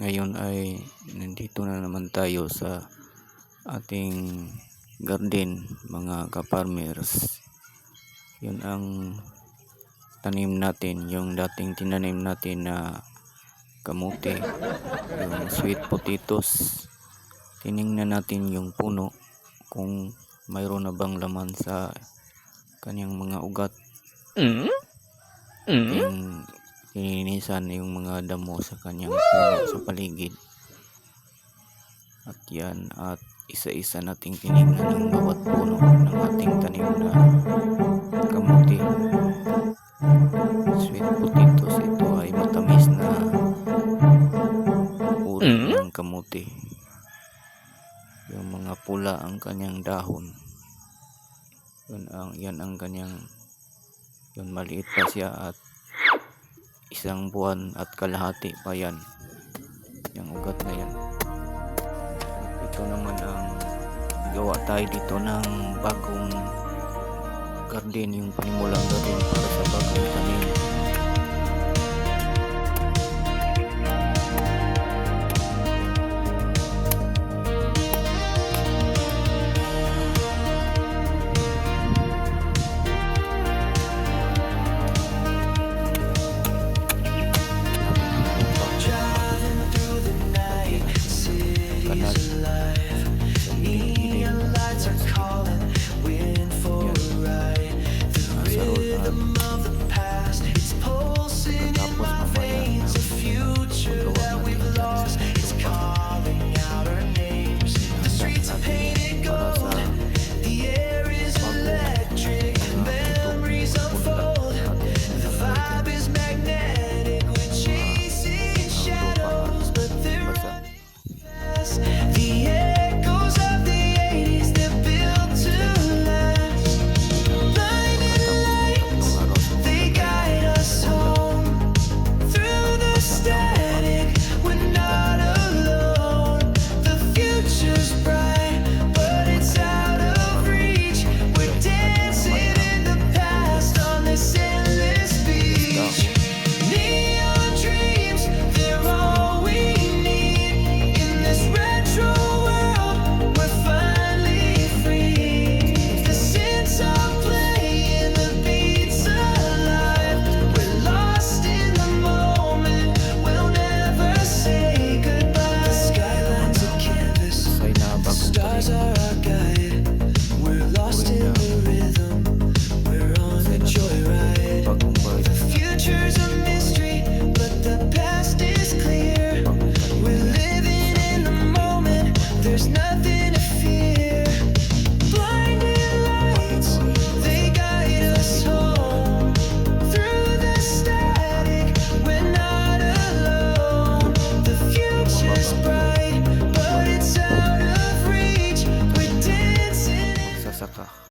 Ngayon ay nandito na naman tayo sa ating garden, mga ka-farmers. Yun ang tanim natin, yung dating tinanim natin na kamote, yung sweet potatoes. Tiningnan natin yung puno kung mayroon na bang laman sa kanyang mga ugat. Tininisan yung mga damo sa kanyang puno sa paligid. At yan, at isa-isa nating tinignan yung bawat puno ng ating tanim na kamote. Sweet potatoes, ito ay matamis na uri ng kamote. Yung mga pula ang kanyang dahon. Yan ang kanyang, yun, maliit pa siya at 1 buwan at kalahati pa yan, yung ugat na yan. Ito naman ang gawa tayo dito ng bagong garden, yung panimulang garden para sa bagong tanim. There's nothing